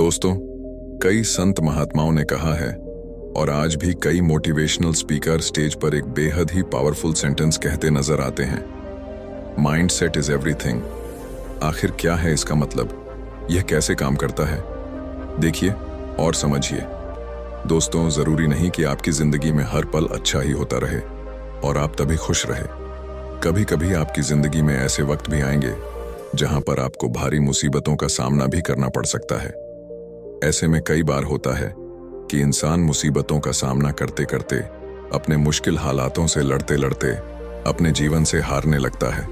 दोस्तों, कई संत महात्माओं ने कहा है और आज भी कई मोटिवेशनल स्पीकर स्टेज पर एक बेहद ही पावरफुल सेंटेंस कहते नजर आते हैं, माइंड सेट इज एवरीथिंग। आखिर क्या है इसका मतलब? यह कैसे काम करता है? देखिए और समझिए। दोस्तों, जरूरी नहीं कि आपकी जिंदगी में हर पल अच्छा ही होता रहे और आप तभी खुश रहे। कभी कभी आपकी जिंदगी में ऐसे वक्त भी आएंगे जहां पर आपको भारी मुसीबतों का सामना भी करना पड़ सकता है। ऐसे में कई बार होता है कि इंसान मुसीबतों का सामना करते करते, अपने मुश्किल हालातों से लड़ते लड़ते अपने जीवन से हारने लगता है।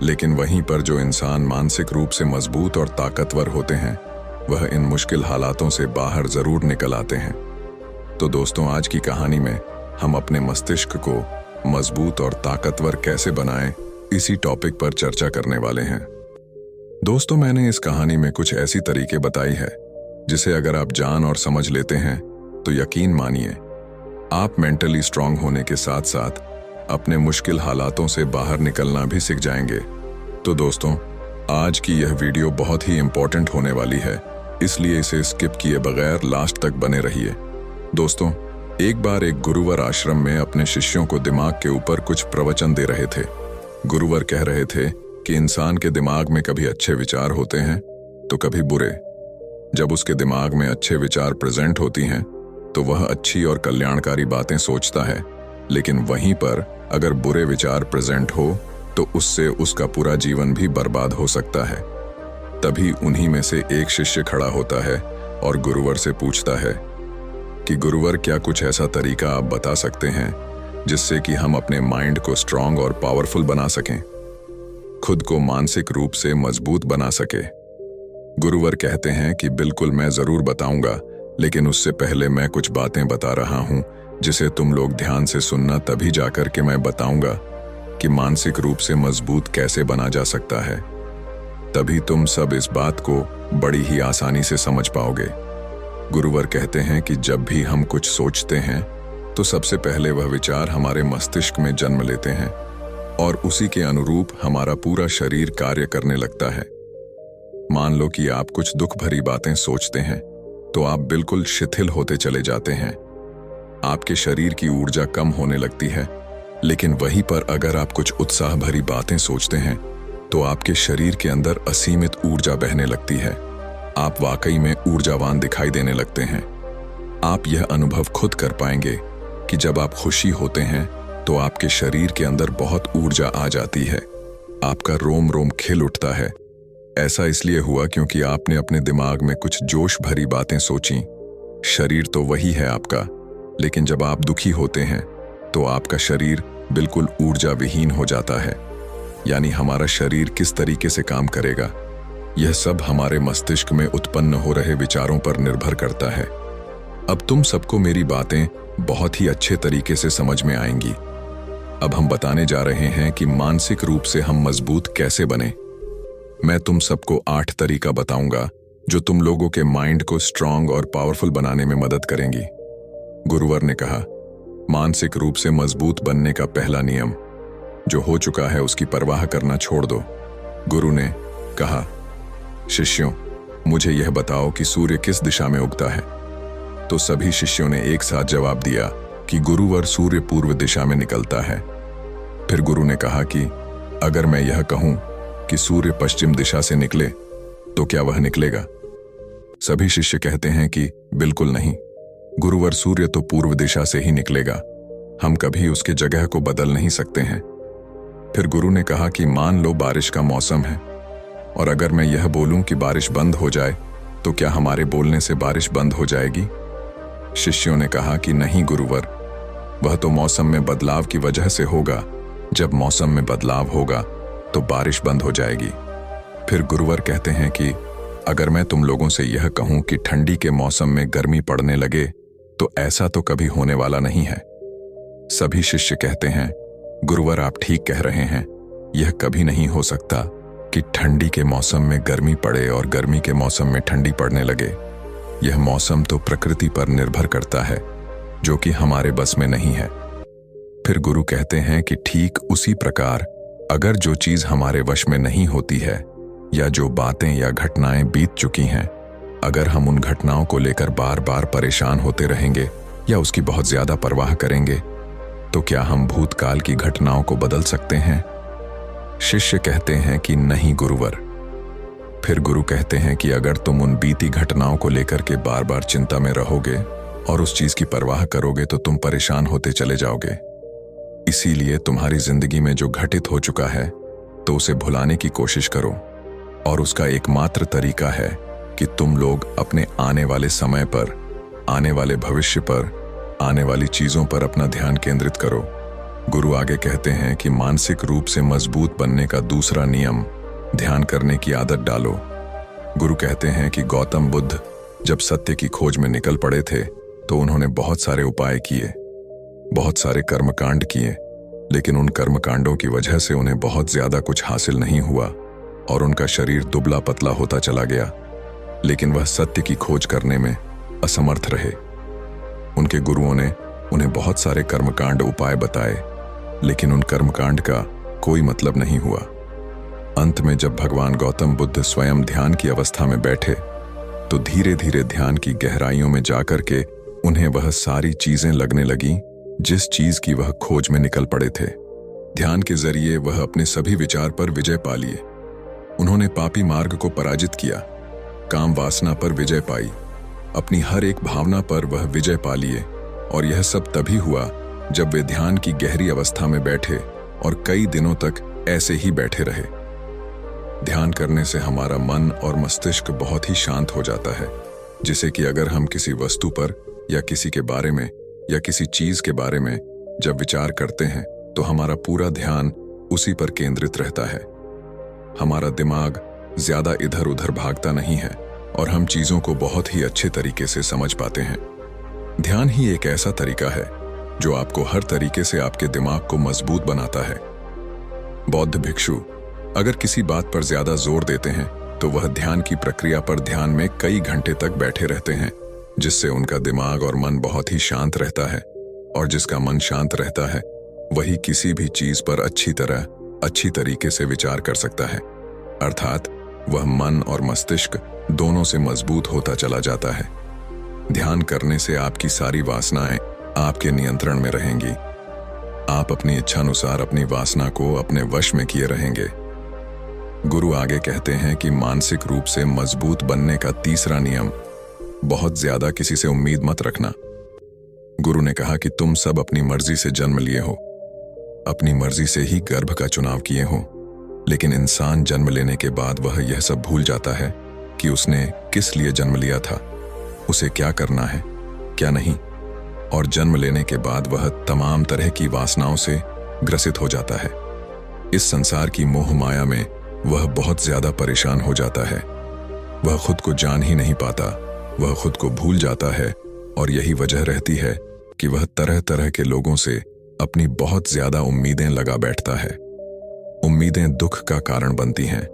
लेकिन वहीं पर जो इंसान मानसिक रूप से मजबूत और ताकतवर होते हैं, वह इन मुश्किल हालातों से बाहर जरूर निकल आते हैं। तो दोस्तों, आज की कहानी में हम अपने मस्तिष्क को मजबूत और ताकतवर कैसे बनाएं, इसी टॉपिक पर चर्चा करने वाले हैं। दोस्तों, मैंने इस कहानी में कुछ ऐसी तरीके बताई है जिसे अगर आप जान और समझ लेते हैं तो यकीन मानिए, आप मेंटली स्ट्रांग होने के साथ साथ अपने मुश्किल हालातों से बाहर निकलना भी सीख जाएंगे। तो दोस्तों, आज की यह वीडियो बहुत ही इंपॉर्टेंट होने वाली है, इसलिए इसे स्किप किए बगैर लास्ट तक बने रहिए। दोस्तों, एक बार एक गुरुवर आश्रम में अपने शिष्यों को दिमाग के ऊपर कुछ प्रवचन दे रहे थे। गुरुवर कह रहे थे कि इंसान के दिमाग में कभी अच्छे विचार होते हैं तो कभी बुरे। जब उसके दिमाग में अच्छे विचार प्रेजेंट होती हैं तो वह अच्छी और कल्याणकारी बातें सोचता है, लेकिन वहीं पर अगर बुरे विचार प्रेजेंट हो तो उससे उसका पूरा जीवन भी बर्बाद हो सकता है। तभी उन्हीं में से एक शिष्य खड़ा होता है और गुरुवर से पूछता है कि गुरुवर, क्या कुछ ऐसा तरीका आप बता सकते हैं जिससे कि हम अपने माइंड को स्ट्रांग और पावरफुल बना सकें, खुद को मानसिक रूप से मजबूत बना सके। गुरुवर कहते हैं कि बिल्कुल, मैं जरूर बताऊंगा, लेकिन उससे पहले मैं कुछ बातें बता रहा हूं जिसे तुम लोग ध्यान से सुनना, तभी जाकर के मैं बताऊंगा कि मानसिक रूप से मजबूत कैसे बना जा सकता है। तभी तुम सब इस बात को बड़ी ही आसानी से समझ पाओगे। गुरुवर कहते हैं कि जब भी हम कुछ सोचते हैं तो सबसे पहले वह विचार हमारे मस्तिष्क में जन्म लेते हैं और उसी के अनुरूप हमारा पूरा शरीर कार्य करने लगता है। मान लो कि आप कुछ दुख भरी बातें सोचते हैं तो आप बिल्कुल शिथिल होते चले जाते हैं, आपके शरीर की ऊर्जा कम होने लगती है। लेकिन वहीं पर अगर आप कुछ उत्साह भरी बातें सोचते हैं तो आपके शरीर के अंदर असीमित ऊर्जा बहने लगती है, आप वाकई में ऊर्जावान दिखाई देने लगते हैं। आप यह अनुभव खुद कर पाएंगे कि जब आप खुशी होते हैं तो आपके शरीर के अंदर बहुत ऊर्जा आ जाती है, आपका रोम रोम खिल उठता है। ऐसा इसलिए हुआ क्योंकि आपने अपने दिमाग में कुछ जोश भरी बातें सोची। शरीर तो वही है आपका, लेकिन जब आप दुखी होते हैं तो आपका शरीर बिल्कुल ऊर्जा विहीन हो जाता है। यानी हमारा शरीर किस तरीके से काम करेगा, यह सब हमारे मस्तिष्क में उत्पन्न हो रहे विचारों पर निर्भर करता है। अब तुम सबको मेरी बातें बहुत ही अच्छे तरीके से समझ में आएंगी। अब हम बताने जा रहे हैं कि मानसिक रूप से हम मजबूत कैसे बने। मैं तुम सबको 8 तरीका बताऊंगा जो तुम लोगों के माइंड को स्ट्रांग और पावरफुल बनाने में मदद करेंगी। गुरुवर ने कहा, मानसिक रूप से मजबूत बनने का पहला नियम, जो हो चुका है उसकी परवाह करना छोड़ दो। गुरु ने कहा, शिष्यों, मुझे यह बताओ कि सूर्य किस दिशा में उगता है। तो सभी शिष्यों ने एक साथ जवाब दिया कि गुरुवर, सूर्य पूर्व दिशा में निकलता है। फिर गुरु ने कहा कि अगर मैं यह कहूं कि सूर्य पश्चिम दिशा से निकले तो क्या वह निकलेगा? सभी शिष्य कहते हैं कि बिल्कुल नहीं गुरुवर, सूर्य तो पूर्व दिशा से ही निकलेगा, हम कभी उसके जगह को बदल नहीं सकते हैं। फिर गुरु ने कहा कि मान लो बारिश का मौसम है और अगर मैं यह बोलूं कि बारिश बंद हो जाए तो क्या हमारे बोलने से बारिश बंद हो जाएगी? शिष्यों ने कहा कि नहीं गुरुवर, वह तो मौसम में बदलाव की वजह से होगा, जब मौसम में बदलाव होगा तो बारिश बंद हो जाएगी। फिर गुरुवर कहते हैं कि अगर मैं तुम लोगों से यह कहूं कि ठंडी के मौसम में गर्मी पड़ने लगे तो ऐसा तो कभी होने वाला नहीं है। सभी शिष्य कहते हैं, गुरुवर आप ठीक कह रहे हैं, यह कभी नहीं हो सकता कि ठंडी के मौसम में गर्मी पड़े और गर्मी के मौसम में ठंडी पड़ने लगे। यह मौसम तो प्रकृति पर निर्भर करता है, जो कि हमारे बस में नहीं है। फिर गुरु कहते हैं कि ठीक उसी प्रकार अगर जो चीज हमारे वश में नहीं होती है या जो बातें या घटनाएं बीत चुकी हैं अगर हम उन घटनाओं को लेकर बार बार परेशान होते रहेंगे या उसकी बहुत ज्यादा परवाह करेंगे, तो क्या हम भूतकाल की घटनाओं को बदल सकते हैं? शिष्य कहते हैं कि नहीं गुरुवर। फिर गुरु कहते हैं कि अगर तुम उन बीती घटनाओं को लेकर के बार बार चिंता में रहोगे और उस चीज की परवाह करोगे तो तुम परेशान होते चले जाओगे। इसीलिए तुम्हारी जिंदगी में जो घटित हो चुका है तो उसे भुलाने की कोशिश करो, और उसका एकमात्र तरीका है कि तुम लोग अपने आने वाले समय पर, आने वाले भविष्य पर, आने वाली चीजों पर अपना ध्यान केंद्रित करो। गुरु आगे कहते हैं कि मानसिक रूप से मजबूत बनने का दूसरा नियम, ध्यान करने की आदत डालो। गुरु कहते हैं कि गौतम बुद्ध जब सत्य की खोज में निकल पड़े थे तो उन्होंने बहुत सारे उपाय किए, बहुत सारे कर्मकांड किए, लेकिन उन कर्मकांडों की वजह से उन्हें बहुत ज्यादा कुछ हासिल नहीं हुआ और उनका शरीर दुबला पतला होता चला गया, लेकिन वह सत्य की खोज करने में असमर्थ रहे। उनके गुरुओं ने उन्हें बहुत सारे कर्मकांड उपाय बताए, लेकिन उन कर्मकांड का कोई मतलब नहीं हुआ। अंत में जब भगवान गौतम बुद्ध स्वयं ध्यान की अवस्था में बैठे तो धीरे धीरे ध्यान की गहराइयों में जाकर के उन्हें वह सारी चीजें लगने लगी जिस चीज की वह खोज में निकल पड़े थे। ध्यान के जरिए वह अपने सभी विचार पर विजय पा लिए। उन्होंने पापी मार्ग को पराजित किया, काम वासना पर विजय पाई, अपनी हर एक भावना पर वह विजय पा लिए, और यह सब तभी हुआ जब वे ध्यान की गहरी अवस्था में बैठे और कई दिनों तक ऐसे ही बैठे रहे। ध्यान करने से हमारा मन और मस्तिष्क बहुत ही शांत हो जाता है, जिसे कि अगर हम किसी वस्तु पर या किसी के बारे में या किसी चीज के बारे में जब विचार करते हैं तो हमारा पूरा ध्यान उसी पर केंद्रित रहता है। हमारा दिमाग ज्यादा इधर उधर भागता नहीं है और हम चीजों को बहुत ही अच्छे तरीके से समझ पाते हैं। ध्यान ही एक ऐसा तरीका है जो आपको हर तरीके से आपके दिमाग को मजबूत बनाता है। बौद्ध भिक्षु अगर किसी बात पर ज्यादा जोर देते हैं तो वह ध्यान की प्रक्रिया पर ध्यान में कई घंटे तक बैठे रहते हैं, जिससे उनका दिमाग और मन बहुत ही शांत रहता है, और जिसका मन शांत रहता है वही किसी भी चीज पर अच्छी तरीके से विचार कर सकता है। अर्थात वह मन और मस्तिष्क दोनों से मजबूत होता चला जाता है। ध्यान करने से आपकी सारी वासनाएं आपके नियंत्रण में रहेंगी। आप अपनी इच्छानुसार अपनी वासना को अपने वश में किए रहेंगे। गुरु आगे कहते हैं कि मानसिक रूप से मजबूत बनने का तीसरा नियम, बहुत ज्यादा किसी से उम्मीद मत रखना। गुरु ने कहा कि तुम सब अपनी मर्जी से जन्म लिए हो, अपनी मर्जी से ही गर्भ का चुनाव किए हो, लेकिन इंसान जन्म लेने के बाद वह यह सब भूल जाता है कि उसने किस लिए जन्म लिया था, उसे क्या करना है, क्या नहीं, और जन्म लेने के बाद वह तमाम तरह की वासनाओं से ग्रसित हो जाता है। इस संसार की मोह माया में वह बहुत ज्यादा परेशान हो जाता है। वह खुद को जान ही नहीं पाता, वह खुद को भूल जाता है, और यही वजह रहती है कि वह तरह तरह के लोगों से अपनी बहुत ज्यादा उम्मीदें लगा बैठता है। उम्मीदें दुख का कारण बनती हैं।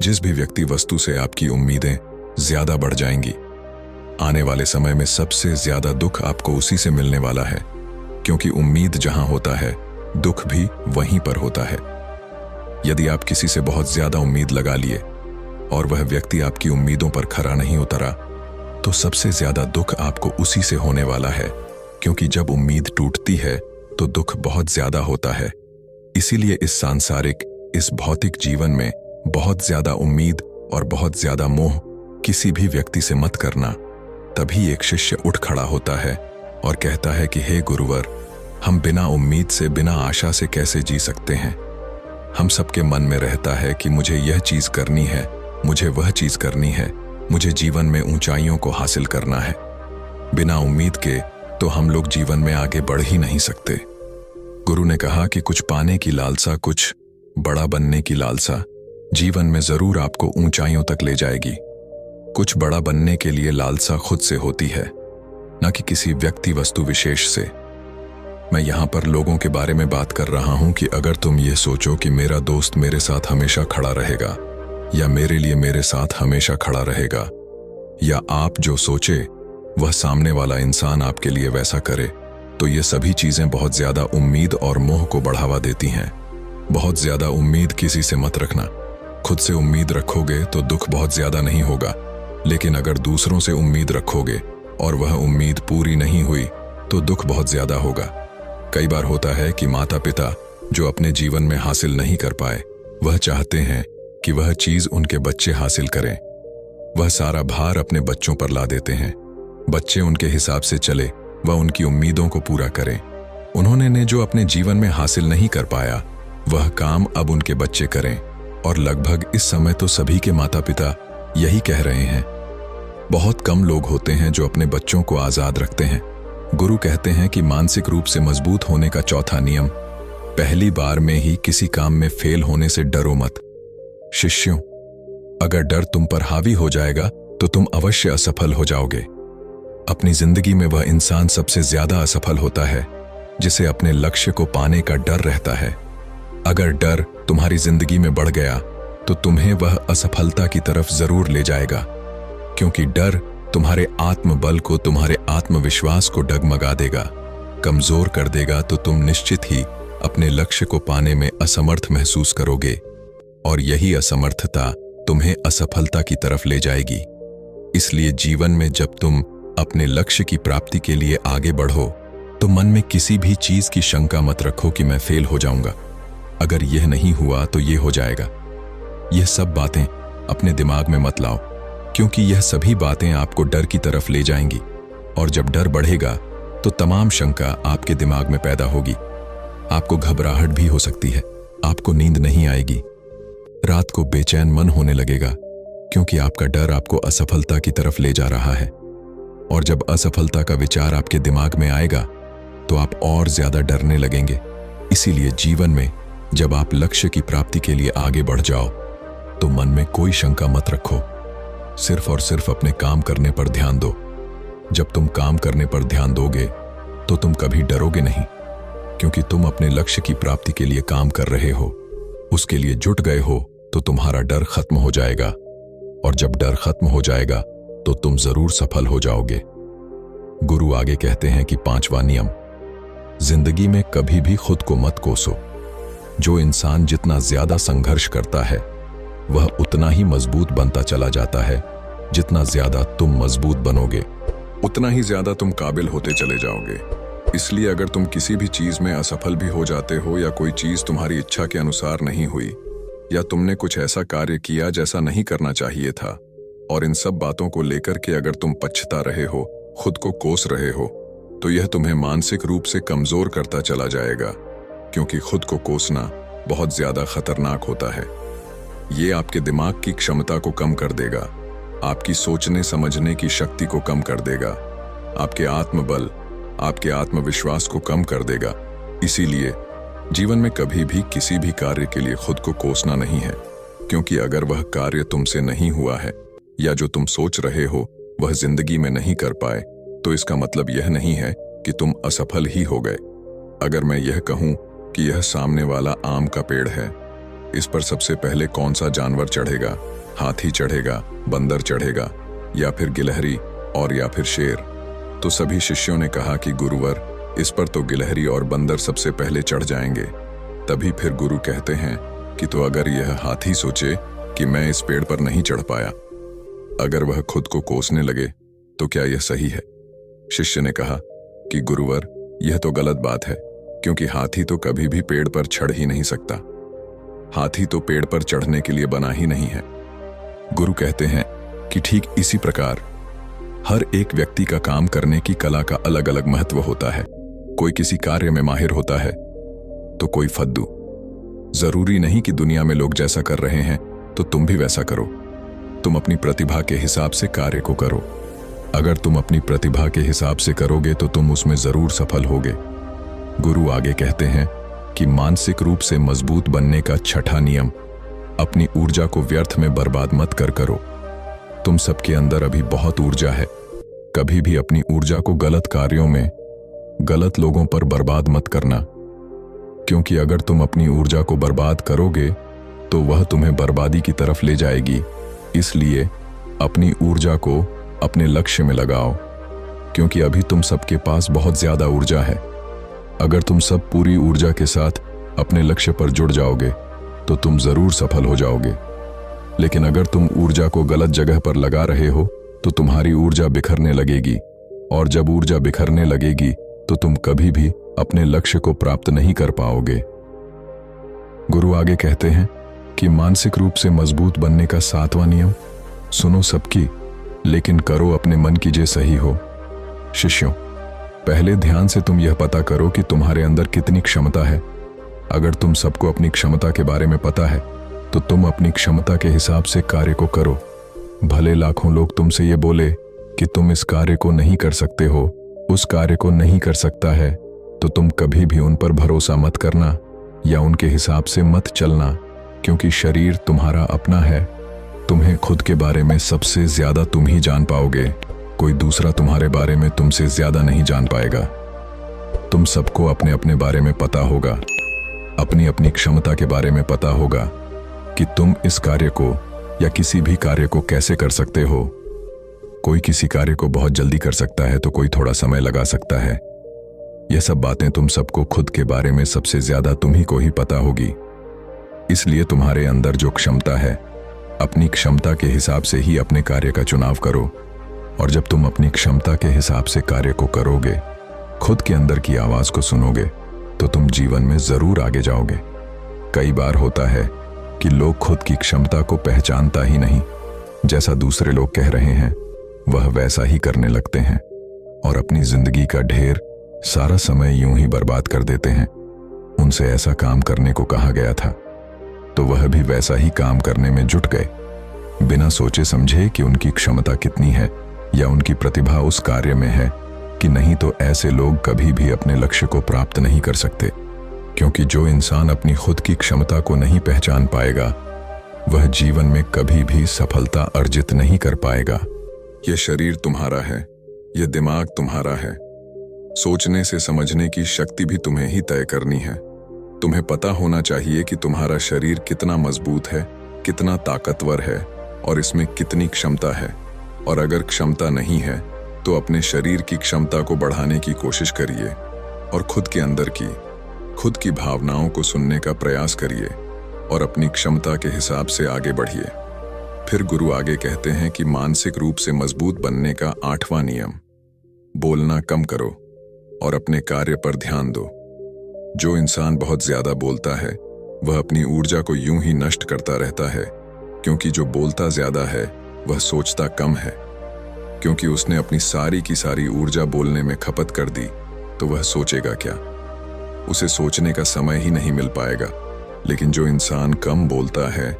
जिस भी व्यक्ति वस्तु से आपकी उम्मीदें ज्यादा बढ़ जाएंगी, आने वाले समय में सबसे ज्यादा दुख आपको उसी से मिलने वाला है, क्योंकि उम्मीद जहां होता है दुख भी वहीं पर होता है। यदि आप किसी से बहुत ज्यादा उम्मीद लगा लिए और वह व्यक्ति आपकी उम्मीदों पर खरा नहीं उतरा, तो सबसे ज्यादा दुख आपको उसी से होने वाला है, क्योंकि जब उम्मीद टूटती है तो दुख बहुत ज्यादा होता है। इसीलिए इस सांसारिक, इस भौतिक जीवन में बहुत ज्यादा उम्मीद और बहुत ज्यादा मोह किसी भी व्यक्ति से मत करना। तभी एक शिष्य उठ खड़ा होता है और कहता है कि हे गुरुवर, हम बिना उम्मीद से, बिना आशा से कैसे जी सकते हैं? हम सबके मन में रहता है कि मुझे यह चीज करनी है, मुझे वह चीज करनी है, मुझे जीवन में ऊंचाइयों को हासिल करना है। बिना उम्मीद के तो हम लोग जीवन में आगे बढ़ ही नहीं सकते। गुरु ने कहा कि कुछ पाने की लालसा, कुछ बड़ा बनने की लालसा जीवन में जरूर आपको ऊंचाइयों तक ले जाएगी। कुछ बड़ा बनने के लिए लालसा खुद से होती है, न कि किसी व्यक्ति वस्तु विशेष से। मैं यहाँ पर लोगों के बारे में बात कर रहा हूँ कि अगर तुम ये सोचो कि मेरा दोस्त मेरे साथ हमेशा खड़ा रहेगा, या मेरे लिए मेरे साथ हमेशा खड़ा रहेगा, या आप जो सोचे वह सामने वाला इंसान आपके लिए वैसा करे, तो ये सभी चीजें बहुत ज्यादा उम्मीद और मोह को बढ़ावा देती हैं। बहुत ज्यादा उम्मीद किसी से मत रखना। खुद से उम्मीद रखोगे तो दुख बहुत ज्यादा नहीं होगा, लेकिन अगर दूसरों से उम्मीद रखोगे और वह उम्मीद पूरी नहीं हुई तो दुख बहुत ज्यादा होगा। कई बार होता है कि माता पिता जो अपने जीवन में हासिल नहीं कर पाए, वह चाहते हैं कि वह चीज उनके बच्चे हासिल करें। वह सारा भार अपने बच्चों पर ला देते हैं। बच्चे उनके हिसाब से चले, वह उनकी उम्मीदों को पूरा करें। उन्होंने जो अपने जीवन में हासिल नहीं कर पाया, वह काम अब उनके बच्चे करें। और लगभग इस समय तो सभी के माता पिता यही कह रहे हैं। बहुत कम लोग होते हैं जो अपने बच्चों को आजाद रखते हैं। गुरु कहते हैं कि मानसिक रूप से मजबूत होने का चौथा नियम, पहली बार में ही किसी काम में फेल होने से डरो मत। शिष्यों, अगर डर तुम पर हावी हो जाएगा तो तुम अवश्य असफल हो जाओगे। अपनी जिंदगी में वह इंसान सबसे ज्यादा असफल होता है जिसे अपने लक्ष्य को पाने का डर रहता है। अगर डर तुम्हारी जिंदगी में बढ़ गया तो तुम्हें वह असफलता की तरफ जरूर ले जाएगा, क्योंकि डर तुम्हारे आत्मबल को, तुम्हारे आत्मविश्वास को डगमगा देगा, कमजोर कर देगा। तो तुम निश्चित ही अपने लक्ष्य को पाने में असमर्थ महसूस करोगे और यही असमर्थता तुम्हें असफलता की तरफ ले जाएगी। इसलिए जीवन में जब तुम अपने लक्ष्य की प्राप्ति के लिए आगे बढ़ो तो मन में किसी भी चीज की शंका मत रखो कि मैं फेल हो जाऊंगा, अगर यह नहीं हुआ तो यह हो जाएगा। यह सब बातें अपने दिमाग में मत लाओ, क्योंकि यह सभी बातें आपको डर की तरफ ले जाएंगी। और जब डर बढ़ेगा तो तमाम शंका आपके दिमाग में पैदा होगी। आपको घबराहट भी हो सकती है, आपको नींद नहीं आएगी, रात को बेचैन मन होने लगेगा, क्योंकि आपका डर आपको असफलता की तरफ ले जा रहा है। और जब असफलता का विचार आपके दिमाग में आएगा तो आप और ज्यादा डरने लगेंगे। इसीलिए जीवन में जब आप लक्ष्य की प्राप्ति के लिए आगे बढ़ जाओ तो मन में कोई शंका मत रखो, सिर्फ और सिर्फ अपने काम करने पर ध्यान दो। जब तुम काम करने पर ध्यान दोगे तो तुम कभी डरोगे नहीं, क्योंकि तुम अपने लक्ष्य की प्राप्ति के लिए काम कर रहे हो, उसके लिए जुट गए हो। तो तुम्हारा डर खत्म हो जाएगा, और जब डर खत्म हो जाएगा तो तुम जरूर सफल हो जाओगे। गुरु आगे कहते हैं कि पांचवा नियम, जिंदगी में कभी भी खुद को मत कोसो। जो इंसान जितना ज्यादा संघर्ष करता है वह उतना ही मजबूत बनता चला जाता है। जितना ज्यादा तुम मजबूत बनोगे उतना ही ज्यादा तुम काबिल होते चले जाओगे। इसलिए अगर तुम किसी भी चीज में असफल भी हो जाते हो, या कोई चीज तुम्हारी इच्छा के अनुसार नहीं हुई, या तुमने कुछ ऐसा कार्य किया जैसा नहीं करना चाहिए था, और इन सब बातों को लेकर के अगर तुम पछता रहे हो, खुद को कोस रहे हो, तो यह तुम्हें मानसिक रूप से कमजोर करता चला जाएगा, क्योंकि खुद को कोसना बहुत ज्यादा खतरनाक होता है। ये आपके दिमाग की क्षमता को कम कर देगा, आपकी सोचने समझने की शक्ति को कम कर देगा, आपके आत्मबल, आपके आत्मविश्वास को कम कर देगा। इसीलिए जीवन में कभी भी किसी भी कार्य के लिए खुद को कोसना नहीं है, क्योंकि अगर वह कार्य तुमसे नहीं हुआ है या जो तुम सोच रहे हो वह जिंदगी में नहीं कर पाए, तो इसका मतलब यह नहीं है कि तुम असफल ही हो गए। अगर मैं यह कहूं कि यह सामने वाला आम का पेड़ है, इस पर सबसे पहले कौन सा जानवर चढ़ेगा? हाथी चढ़ेगा, बंदर चढ़ेगा, या फिर गिलहरी और या फिर शेर? तो सभी शिष्यों ने कहा कि गुरुवर, इस पर तो गिलहरी और बंदर सबसे पहले चढ़ जाएंगे। तभी फिर गुरु कहते हैं कि तो अगर यह हाथी सोचे कि मैं इस पेड़ पर नहीं चढ़ पाया, अगर वह खुद को कोसने लगे, तो क्या यह सही है? शिष्य ने कहा कि गुरुवर, यह तो गलत बात है, क्योंकि हाथी तो कभी भी पेड़ पर चढ़ ही नहीं सकता। हाथी तो पेड़ पर चढ़ने के लिए बना ही नहीं है। गुरु कहते हैं कि ठीक इसी प्रकार हर एक व्यक्ति का काम करने की कला का अलग अलग महत्व होता है। कोई किसी कार्य में माहिर होता है तो कोई फद्दू। जरूरी नहीं कि दुनिया में लोग जैसा कर रहे हैं तो तुम भी वैसा करो। तुम अपनी प्रतिभा के हिसाब से कार्य को करो। अगर तुम अपनी प्रतिभा के हिसाब से करोगे तो तुम उसमें जरूर सफल होगे। गुरु आगे कहते हैं कि मानसिक रूप से मजबूत बनने का छठा नियम, अपनी ऊर्जा को व्यर्थ में बर्बाद मत करो। तुम सबके अंदर अभी बहुत ऊर्जा है। कभी भी अपनी ऊर्जा को गलत कार्यों में, गलत लोगों पर बर्बाद मत करना, क्योंकि अगर तुम अपनी ऊर्जा को बर्बाद करोगे तो वह तुम्हें बर्बादी की तरफ ले जाएगी। इसलिए अपनी ऊर्जा को अपने लक्ष्य में लगाओ, क्योंकि अभी तुम सबके पास बहुत ज्यादा ऊर्जा है। अगर तुम सब पूरी ऊर्जा के साथ अपने लक्ष्य पर जुड़ जाओगे तो तुम जरूर सफल हो जाओगे। लेकिन अगर तुम ऊर्जा को गलत जगह पर लगा रहे हो तो तुम्हारी ऊर्जा बिखरने लगेगी, और जब ऊर्जा बिखरने लगेगी तो तुम कभी भी अपने लक्ष्य को प्राप्त नहीं कर पाओगे। गुरु आगे कहते हैं कि मानसिक रूप से मजबूत बनने का 7वां नियम, सुनो सबकी लेकिन करो अपने मन की जे सही हो। शिष्यों, पहले ध्यान से तुम यह पता करो कि तुम्हारे अंदर कितनी क्षमता है। अगर तुम सबको अपनी क्षमता के बारे में पता है तो तुम अपनी क्षमता के हिसाब से कार्य को करो। भले लाखों लोग तुमसे ये बोले कि तुम इस कार्य को नहीं कर सकते हो, उस कार्य को नहीं कर सकता है, तो तुम कभी भी उन पर भरोसा मत करना या उनके हिसाब से मत चलना, क्योंकि शरीर तुम्हारा अपना है। तुम्हें खुद के बारे में सबसे ज्यादा तुम ही जान पाओगे, कोई दूसरा तुम्हारे बारे में तुमसे ज्यादा नहीं जान पाएगा। तुम सबको अपने अपने बारे में पता होगा, अपनी अपनी क्षमता के बारे में पता होगा कि तुम इस कार्य को या किसी भी कार्य को कैसे कर सकते हो। कोई किसी कार्य को बहुत जल्दी कर सकता है तो कोई थोड़ा समय लगा सकता है। यह सब बातें तुम सबको खुद के बारे में सबसे ज्यादा तुम ही को ही पता होगी। इसलिए तुम्हारे अंदर जो क्षमता है, अपनी क्षमता के हिसाब से ही अपने कार्य का चुनाव करो। और जब तुम अपनी क्षमता के हिसाब से कार्य को करोगे, खुद के अंदर की आवाज को सुनोगे, तो तुम जीवन में जरूर आगे जाओगे। कई बार होता है कि लोग खुद की क्षमता को पहचानता ही नहीं, जैसा दूसरे लोग कह रहे हैं वह वैसा ही करने लगते हैं और अपनी जिंदगी का ढेर सारा समय यूं ही बर्बाद कर देते हैं। उनसे ऐसा काम करने को कहा गया था तो वह भी वैसा ही काम करने में जुट गए, बिना सोचे समझे कि उनकी क्षमता कितनी है या उनकी प्रतिभा उस कार्य में है कि नहीं। तो ऐसे लोग कभी भी अपने लक्ष्य को प्राप्त नहीं कर सकते, क्योंकि जो इंसान अपनी खुद की क्षमता को नहीं पहचान पाएगा वह जीवन में कभी भी सफलता अर्जित नहीं कर पाएगा। यह शरीर तुम्हारा है, यह दिमाग तुम्हारा है। सोचने से समझने की शक्ति भी तुम्हें ही तय करनी है। तुम्हें पता होना चाहिए कि तुम्हारा शरीर कितना मजबूत है, कितना ताकतवर है और इसमें कितनी क्षमता है। और अगर क्षमता नहीं है तो अपने शरीर की क्षमता को बढ़ाने की कोशिश करिए और खुद के अंदर की, खुद की भावनाओं को सुनने का प्रयास करिए और अपनी क्षमता के हिसाब से आगे बढ़िए। फिर गुरु आगे कहते हैं कि मानसिक रूप से मजबूत बनने का 8वां नियम, बोलना कम करो और अपने कार्य पर ध्यान दो। जो इंसान बहुत ज्यादा बोलता है वह अपनी ऊर्जा को यूं ही नष्ट करता रहता है, क्योंकि जो बोलता ज्यादा है वह सोचता कम है। क्योंकि उसने अपनी सारी की सारी ऊर्जा बोलने में खपत कर दी तो वह सोचेगा क्या? उसे सोचने का समय ही नहीं मिल पाएगा। लेकिन जो इंसान कम बोलता है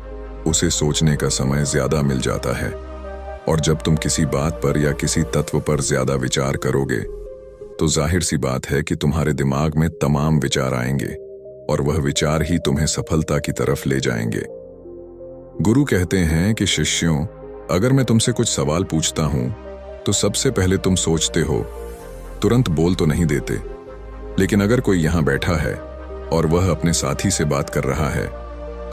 उसे सोचने का समय ज्यादा मिल जाता है। और जब तुम किसी बात पर या किसी तत्व पर ज्यादा विचार करोगे तो जाहिर सी बात है कि तुम्हारे दिमाग में तमाम विचार आएंगे और वह विचार ही तुम्हें सफलता की तरफ ले जाएंगे। गुरु कहते हैं कि शिष्यों, अगर मैं तुमसे कुछ सवाल पूछता हूं तो सबसे पहले तुम सोचते हो, तुरंत बोल तो नहीं देते। लेकिन अगर कोई यहां बैठा है और वह अपने साथी से बात कर रहा है,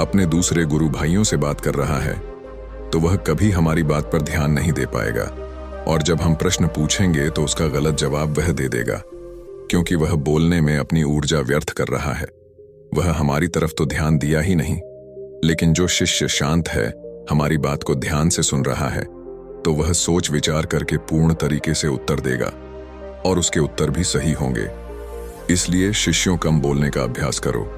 अपने दूसरे गुरु भाइयों से बात कर रहा है, तो वह कभी हमारी बात पर ध्यान नहीं दे पाएगा। और जब हम प्रश्न पूछेंगे तो उसका गलत जवाब वह दे देगा, क्योंकि वह बोलने में अपनी ऊर्जा व्यर्थ कर रहा है। वह हमारी तरफ तो ध्यान दिया ही नहीं। लेकिन जो शिष्य शांत है, हमारी बात को ध्यान से सुन रहा है, तो वह सोच विचार करके पूर्ण तरीके से उत्तर देगा और उसके उत्तर भी सही होंगे। इसलिए शिष्यों, कम बोलने का अभ्यास करो।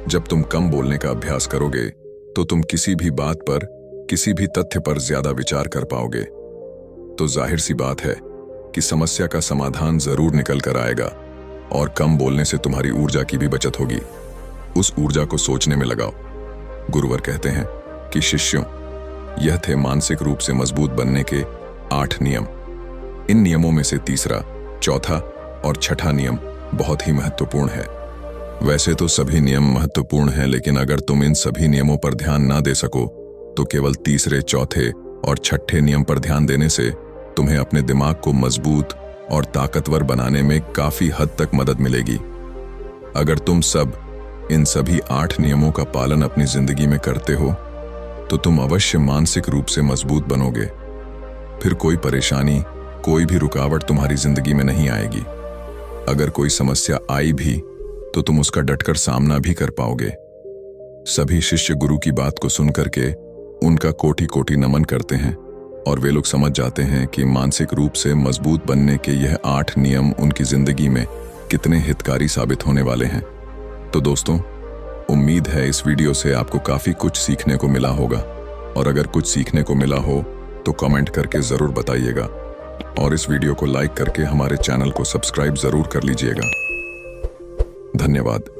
जब तुम कम बोलने का अभ्यास करोगे तो तुम किसी भी बात पर, किसी भी तथ्य पर ज्यादा विचार कर पाओगे। तो जाहिर सी बात है कि समस्या का समाधान जरूर निकल कर आएगा और कम बोलने से तुम्हारी ऊर्जा की भी बचत होगी। उस ऊर्जा को सोचने में लगाओ। गुरुवर कहते हैं कि शिष्यों, यह थे मानसिक रूप से मजबूत बनने के 8 नियम। इन नियमों में से तीसरा, चौथा और छठा नियम बहुत ही महत्वपूर्ण है। वैसे तो सभी नियम महत्वपूर्ण हैं, लेकिन अगर तुम इन सभी नियमों पर ध्यान ना दे सको तो केवल तीसरे, चौथे और छठे नियम पर ध्यान देने से तुम्हें अपने दिमाग को मजबूत और ताकतवर बनाने में काफी हद तक मदद मिलेगी। अगर तुम सब इन सभी 8 नियमों का पालन अपनी जिंदगी में करते हो तो तुम अवश्य मानसिक रूप से मजबूत बनोगे। फिर कोई परेशानी, कोई भी रुकावट तुम्हारी जिंदगी में नहीं आएगी। अगर कोई समस्या आई भी तो तुम उसका डटकर सामना भी कर पाओगे। सभी शिष्य गुरु की बात को सुनकर के उनका कोटि कोटि नमन करते हैं और वे लोग समझ जाते हैं कि मानसिक रूप से मजबूत बनने के यह 8 नियम उनकी जिंदगी में कितने हितकारी साबित होने वाले हैं। तो दोस्तों, उम्मीद है इस वीडियो से आपको काफ़ी कुछ सीखने को मिला होगा, और अगर कुछ सीखने को मिला हो तो कमेंट करके ज़रूर बताइएगा और इस वीडियो को लाइक करके हमारे चैनल को सब्सक्राइब ज़रूर कर लीजिएगा। धन्यवाद।